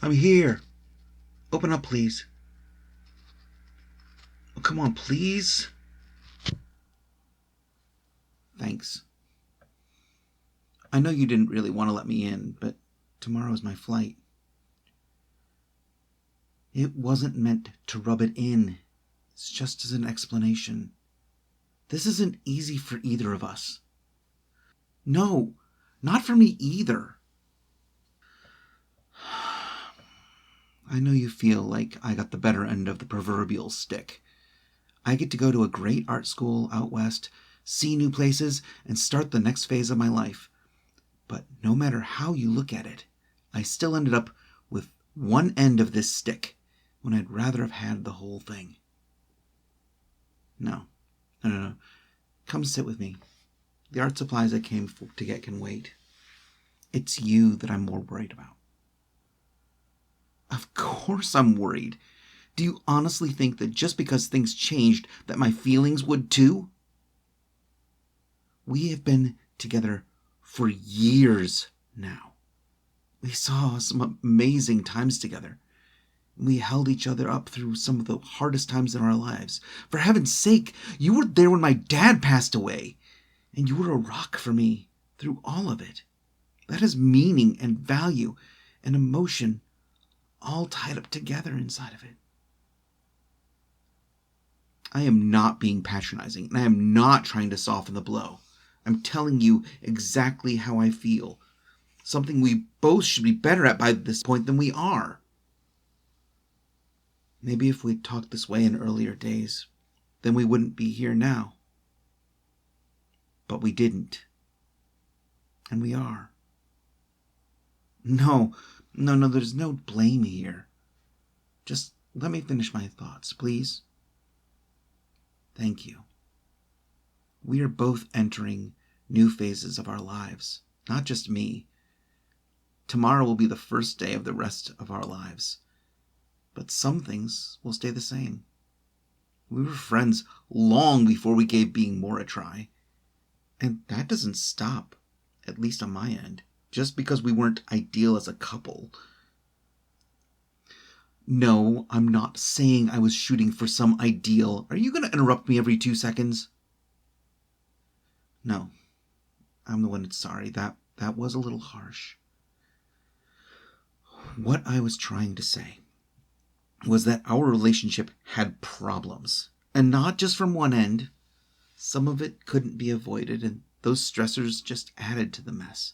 I'm here. Open up, please. Oh, come on, please. Thanks. I know you didn't really want to let me in, but tomorrow's my flight. It wasn't meant to rub it in. It's just as an explanation. This isn't easy for either of us. No, not for me either. I know you feel like I got the better end of the proverbial stick. I get to go to a great art school out west, see new places, and start the next phase of my life. But no matter how you look at it, I still ended up with one end of this stick when I'd rather have had the whole thing. No. Come sit with me. The art supplies I came to get can wait. It's you that I'm more worried about. Of course I'm worried. Do you honestly think that just because things changed that my feelings would too? We have been together for years now. We saw some amazing times together. We held each other up through some of the hardest times in our lives. For heaven's sake, you were there when my dad passed away, and you were a rock for me through all of it. That has meaning and value and emotion all tied up together inside of it. I am not being patronizing, and I am not trying to soften the blow. I'm telling you exactly how I feel. Something we both should be better at by this point than we are. Maybe if we'd talked this way in earlier days, then we wouldn't be here now. But we didn't. And we are. No, there's no blame here. Just let me finish my thoughts, please. Thank you. We are both entering new phases of our lives, not just me. Tomorrow will be the first day of the rest of our lives. But some things will stay the same. We were friends long before we gave being more a try. And that doesn't stop, at least on my end, just because we weren't ideal as a couple. No, I'm not saying I was shooting for some ideal. Are you going to interrupt me every 2 seconds? No, I'm the one that's sorry. That was a little harsh. What I was trying to say was that our relationship had problems. And not just from one end. Some of it couldn't be avoided, and those stressors just added to the mess.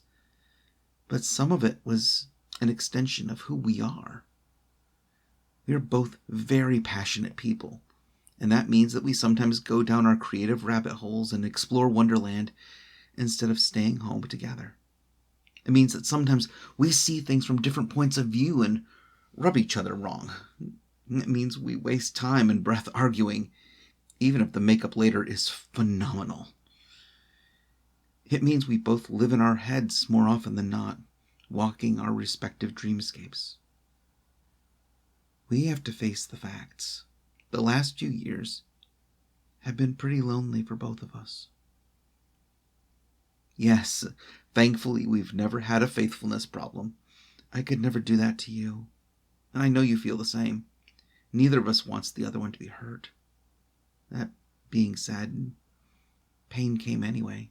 But some of it was an extension of who we are. We are both very passionate people, and that means that we sometimes go down our creative rabbit holes and explore Wonderland instead of staying home together. It means that sometimes we see things from different points of view and rub each other wrong. It means we waste time and breath arguing, even if the makeup later is phenomenal. It means we both live in our heads more often than not, walking our respective dreamscapes. We have to face the facts. The last few years have been pretty lonely for both of us. Yes, thankfully we've never had a faithfulness problem. I could never do that to you, and I know you feel the same. Neither of us wants the other one to be hurt. That being said, pain came anyway.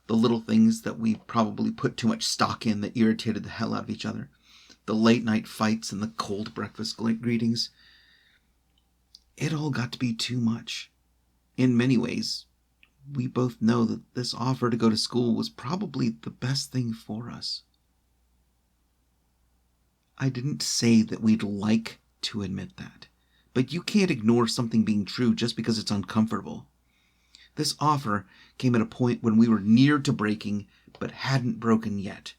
The little things that we probably put too much stock in that irritated the hell out of each other. The late night fights and the cold breakfast greetings. It all got to be too much. In many ways, we both know that this offer to go to school was probably the best thing for us. I didn't say that we'd like to admit that, but you can't ignore something being true just because it's uncomfortable. This offer came at a point when we were near to breaking, but hadn't broken yet.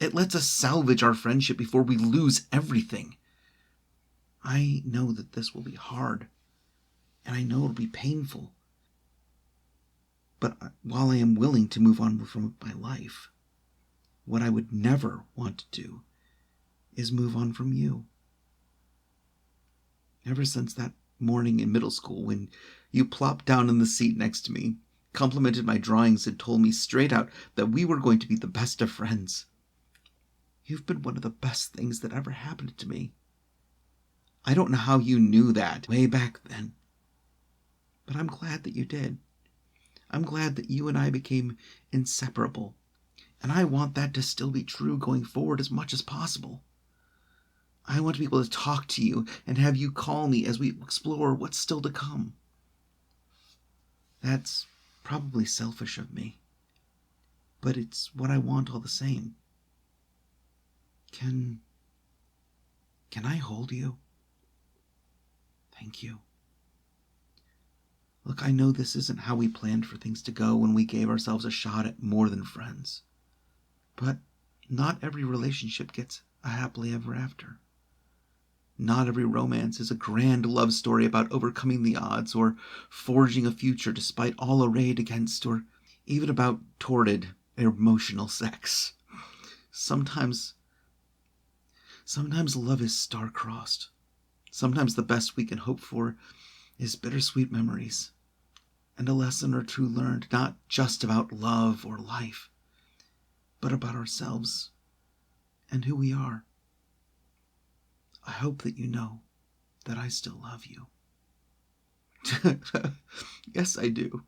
It lets us salvage our friendship before we lose everything. I know that this will be hard, and I know it'll be painful. But while I am willing to move on from my life, what I would never want to do is move on from you. Ever since that morning in middle school when you plopped down in the seat next to me, complimented my drawings, and told me straight out that we were going to be the best of friends, You've been one of the best things that ever happened to me. I don't know how you knew that way back then, but I'm glad that you did. I'm glad that you and I became inseparable, and I want that to still be true going forward as much as possible. I want to be able to talk to you and have you call me as we explore what's still to come. That's probably selfish of me, but it's what I want all the same. Can I hold you? Thank you. Look, I know this isn't how we planned for things to go when we gave ourselves a shot at more than friends. But not every relationship gets a happily ever after. Not every romance is a grand love story about overcoming the odds or forging a future despite all arrayed against, or even about torrid, emotional sex. Sometimes love is star-crossed. Sometimes the best we can hope for is bittersweet memories and a lesson or two learned not just about love or life, but about ourselves and who we are. I hope that you know that I still love you. Yes, I do.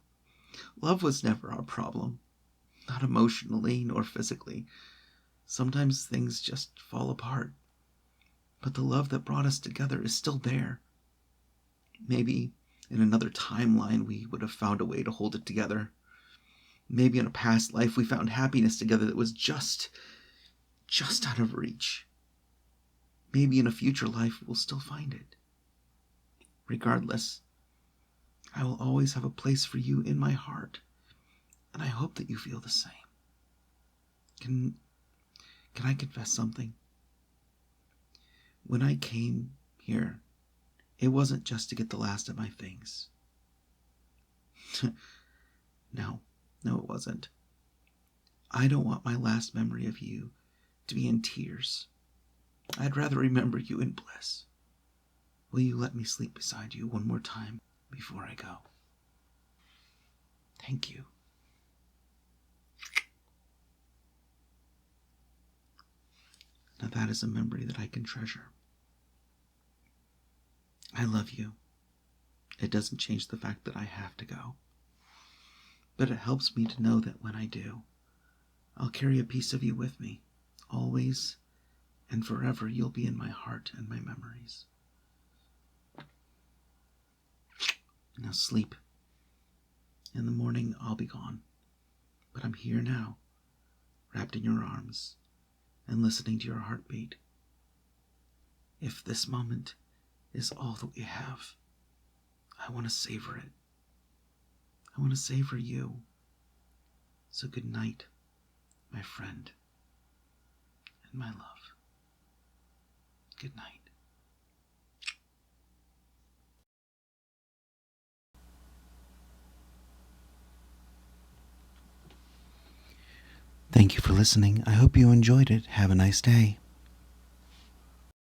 Love was never our problem, not emotionally nor physically. Sometimes things just fall apart, but the love that brought us together is still there. Maybe in another timeline we would have found a way to hold it together. Maybe in a past life we found happiness together that was just out of reach. Maybe in a future life we'll still find it. Regardless, I will always have a place for you in my heart, and I hope that you feel the same. Can I confess something? When I came here, it wasn't just to get the last of my things. No, it wasn't. I don't want my last memory of you to be in tears. I'd rather remember you in bliss. Will you let me sleep beside you one more time before I go? Thank you. Now that is a memory that I can treasure. I love you. It doesn't change the fact that I have to go. But it helps me to know that when I do, I'll carry a piece of you with me. Always and forever you'll be in my heart and my memories. Now sleep. In the morning I'll be gone. But I'm here now, wrapped in your arms and listening to your heartbeat. If this moment is all that we have, I want to savor it. I want to savor you. So good night, my friend and my love. Good night. Thank you for listening. I hope you enjoyed it. Have a nice day.